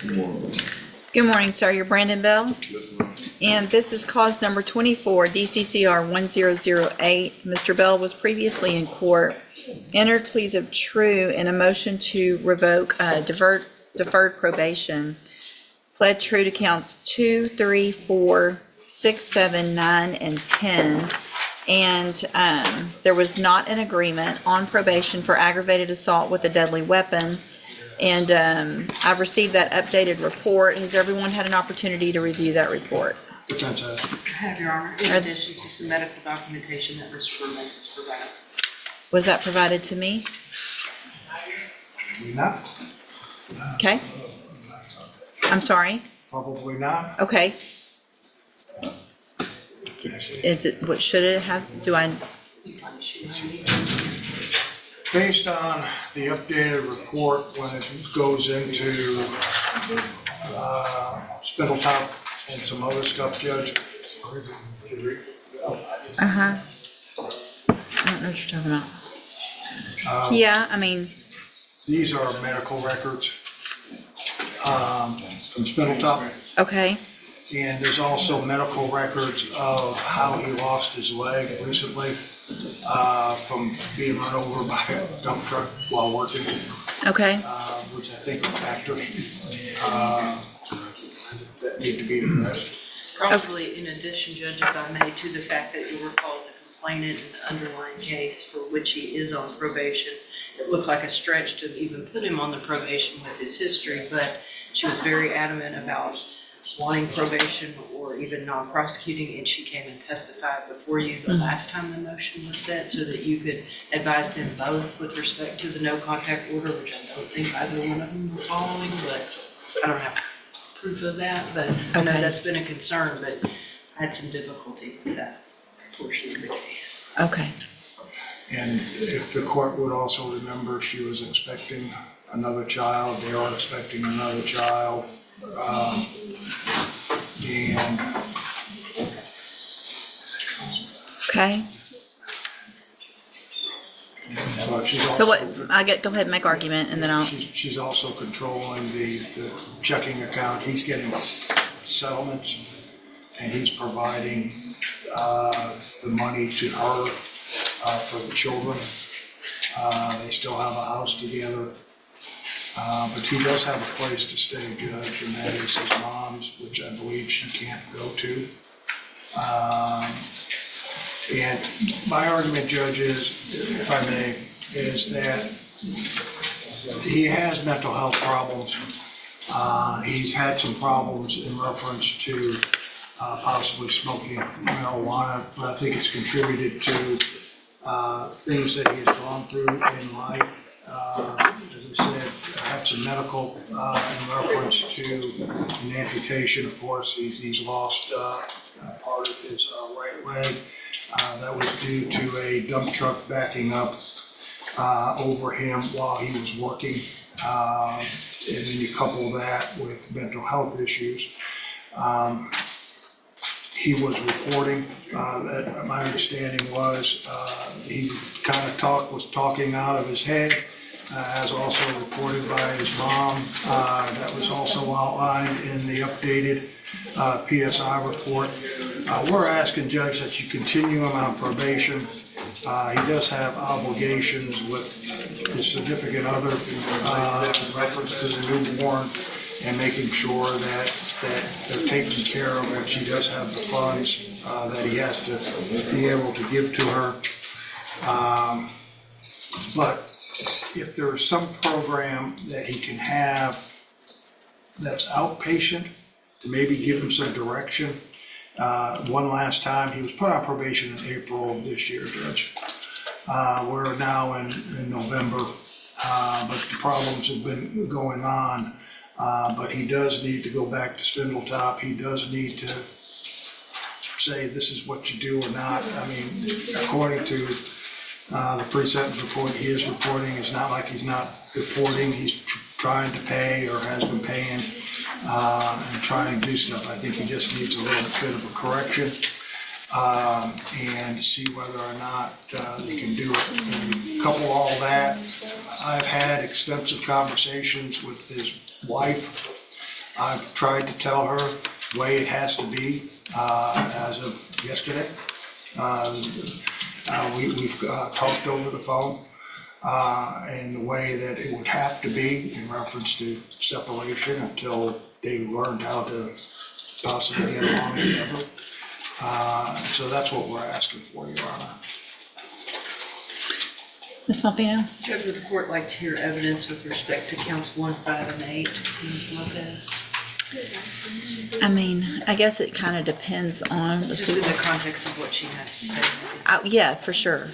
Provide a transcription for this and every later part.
Good morning, sir. You're Brandon Bell, and this is cause number 24, DCCR 1008. Mr. Bell was previously in court, entered pleas of true in a motion to revoke deferred probation, pled true to counts 2, 3, 4, 6, 7, 9, and 10. And there was not an agreement on probation for aggravated assault with a deadly weapon. And I've received that updated report. Has everyone had an opportunity to review that report? I have, Your Honor, in addition to some medical documentation that Mr. Revoked has provided. Was that provided to me? Probably not. Okay. I'm sorry? Probably not. Okay. What should it have? Based on the updated report, when it goes into Spindletop and some other stuff, Judge. I don't know what you're talking about. Yeah, I mean. These are medical records from Spindletop. Okay. And there's also medical records of how he lost his leg recently from being run over by a dump truck while working. Okay. Which I think are factors that need to be addressed. Probably in addition, Judge, if I may, to the fact that you were called the complainant in the underlying case for which he is on probation. It looked like a stretch to even put him on the probation with his history, but she was very adamant about wanting probation or even non-prosecuting, and she came and testified before you the last time the motion was set so that you could advise them both with respect to the no contact order, which I don't think either one of them were following, but I don't have proof of that, but I know that's been a concern, but I had some difficulty with that portion of the case. Okay. And if the court would also remember, she was expecting another child, they are expecting another child. And Okay. So what, go ahead and make argument and then I'll. She's also controlling the checking account. He's getting settlements and he's providing the money to her for the children. They still have a house together. But he does have a place to stay, Judge, and that is his mom's, which I believe she can't go to. And my argument, Judge, is, if I may, is that he has mental health problems. He's had some problems in reference to possibly smoking marijuana, but I think it's contributed to things that he has gone through in life. As I said, I have some medical in reference to an amputation. Of course, he's lost part of his right leg. That was due to a dump truck backing up over him while he was working. And then you couple that with mental health issues. He was reporting, my understanding was he kind of was talking out of his head, as also reported by his mom. That was also outlined in the updated PSI report. We're asking, Judge, that you continue him on probation. He does have obligations with his significant other in reference to the newborn and making sure that they're taken care of, which he does have the funds that he has to be able to give to her. But if there is some program that he can have that's outpatient to maybe give him some direction. One last time, he was put on probation in April of this year, Judge. We're now in November, but the problems have been going on. But he does need to go back to Spindletop. He does need to say this is what you do or not. I mean, according to the pre-sentence report, he is reporting. It's not like he's not reporting. He's trying to pay or has been paying and trying to do stuff. I think he just needs a little bit of a correction and see whether or not he can do it. And couple all that, I've had extensive conversations with his wife I've tried to tell her the way it has to be as of yesterday. We've talked over the phone in the way that it would have to be in reference to separation until they learned how to possibly get along together. So that's what we're asking for, Your Honor. Ms. Malvino? Judge, would the court like to hear evidence with respect to counts 1, 5, and 8, Ms. Lopez? I mean, I guess it kind of depends on the Just in the context of what she has to say. Yeah, for sure.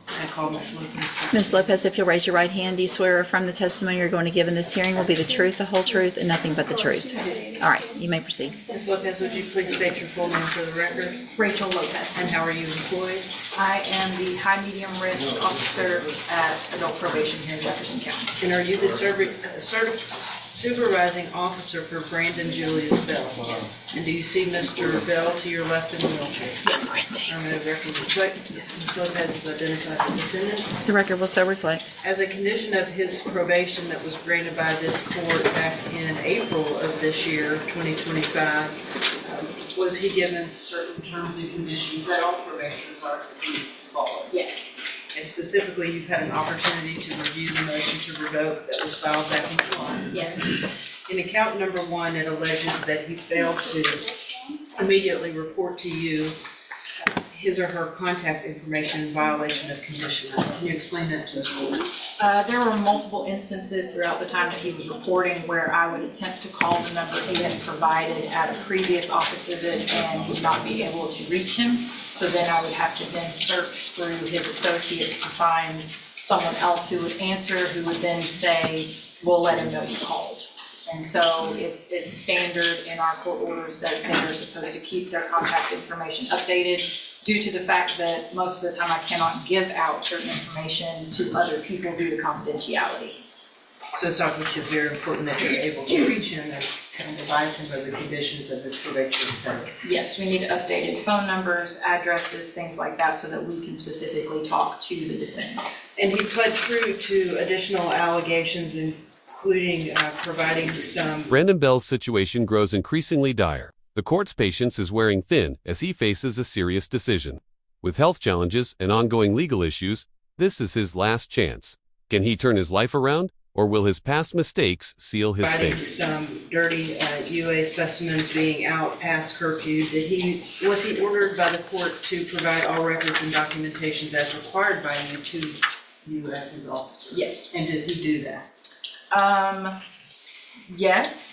I call Ms. Lopez. Ms. Lopez, if you'll raise your right hand, do you swear or affirm the testimony you're going to give in this hearing will be the truth, the whole truth, and nothing but the truth? All right, you may proceed. Ms. Lopez, would you please state your full name for the record? Rachel Lopez. And how are you employed? I am the high medium risk officer at adult probation here in Jefferson County. And are you the supervising officer for Brandon Julius Bell? Yes. And do you see Mr. Bell to your left in the wheelchair? Yes. Affirmative, record reflect. Ms. Lopez is identified the defendant. The record will so reflect. As a condition of his probation that was granted by this court back in April of this year, 2025, was he given certain terms and conditions that all probationers are to follow? Yes. And specifically, you've had an opportunity to review the motion to revoke that was filed back in July. Yes. In account number 1, it alleges that he failed to immediately report to you his or her contact information in violation of condition 9. Can you explain that to us, please? There were multiple instances throughout the time that he was reporting where I would attempt to call the number he had provided at a previous office visit and would not be able to reach him. So then I would have to then search through his associates to find someone else who would answer, who would then say, we'll let him know you called. And so it's standard in our court orders that they are supposed to keep their contact information updated due to the fact that most of the time I cannot give out certain information to other people due to confidentiality. So it's obviously very important that you're able to reach him and advise him of the conditions of his probation center. Yes, we need updated phone numbers, addresses, things like that so that we can specifically talk to the defendant. And he pled true to additional allegations, including providing some. Brandon Bell's situation grows increasingly dire. The court's patience is wearing thin as he faces a serious decision. With health challenges and ongoing legal issues, this is his last chance. Can he turn his life around, or will his past mistakes seal his Providing fate? some dirty UA specimens being out past curfew. Was he ordered by the court to provide all records and documentations as required by you to you as his officer? Yes. And did he do that? Yes,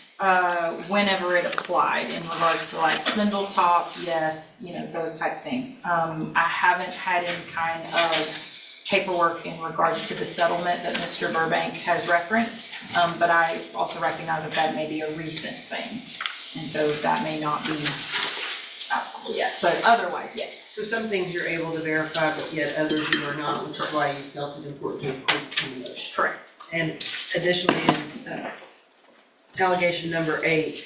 whenever it applied in regards to like spindle top, yes, those type things. I haven't had any kind of paperwork in regards to the settlement that Mr. Burbank has referenced, but I also recognize that that may be a recent thing. And so that may not be applicable yet, but otherwise, yes. So some things you're able to verify, but yet others you are not, which is why you felt it important to include in the motion. Correct. And additionally, in allegation number 8,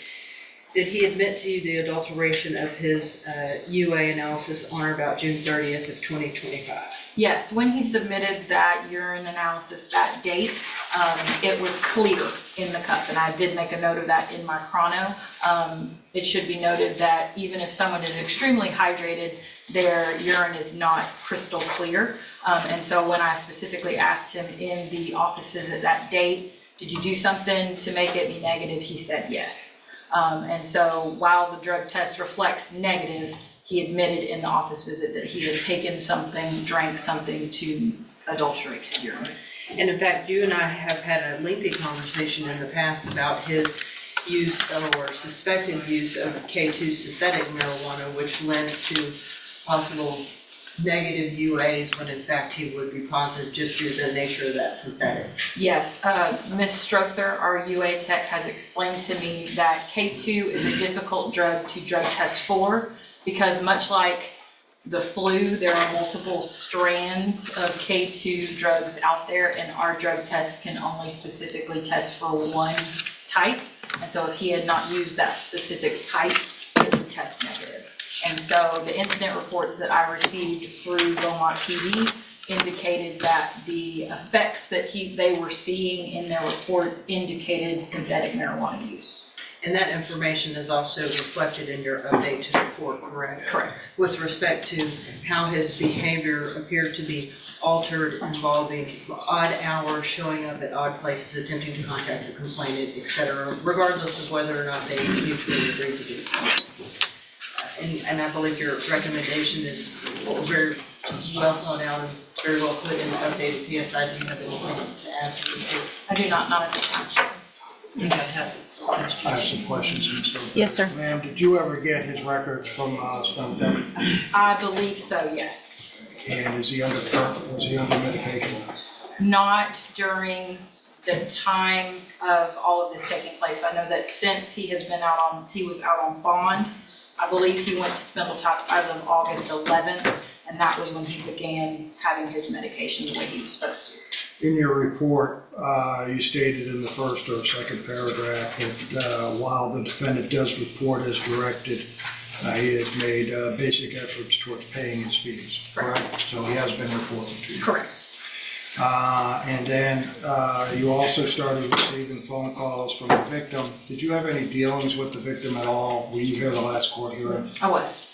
did he admit to you the adulteration of his UA analysis on or about June 30th of 2025? Yes, when he submitted that urine analysis that date, it was clear in the cup, and I did make a note of that in my chrono. It should be noted that even if someone is extremely hydrated, their urine is not crystal clear. And so when I specifically asked him in the office visit that date, did you do something to make it be negative? He said yes. And so while the drug test reflects negative, he admitted in the office visit that he had taken something, drank something to adulterate his urine. And in fact, you and I have had a lengthy conversation in the past about his use or suspected use of K2 synthetic marijuana, which lends to possible negative UAs when in fact he would be positive just due to the nature of that synthetic. Yes, Ms. Strother, our UA tech, has explained to me that K2 is a difficult drug to drug test for because much like the flu, there are multiple strands of K2 drugs out there, and our drug test can only specifically test for one type. And so if he had not used that specific type, it would test negative. And so the incident reports that I received through Beaumont PD indicated that the effects that they were seeing in their reports indicated synthetic marijuana use. And that information is also reflected in your update to the court, correct? Correct. With respect to how his behavior appeared to be altered, involving odd hours, showing up at odd places, attempting to contact the complainant, et cetera, regardless of whether or not they mutually agreed to do so. And I believe your recommendation is very well thought out and very well put in the updated PSI. Do you have anything to add to the report? I do not at this time. You have some questions. I have some questions. Mr. Yes, sir. Ma'am, did you ever get his records from Stone County? I believe so, yes. And is he under, was he under medication? Not during the time of all of this taking place. I know that since he was out on bond. I believe he went to Spindletop as of August 11th, and that was when he began having his medication the way he was supposed to. In your report, you stated in the first or second paragraph that while the defendant does report as directed, he has made basic efforts towards paying his fees, correct? So he has been reporting to you. Correct. And then you also started receiving phone calls from the victim. Did you have any dealings with the victim at all? Were you here the last court hearing? I was.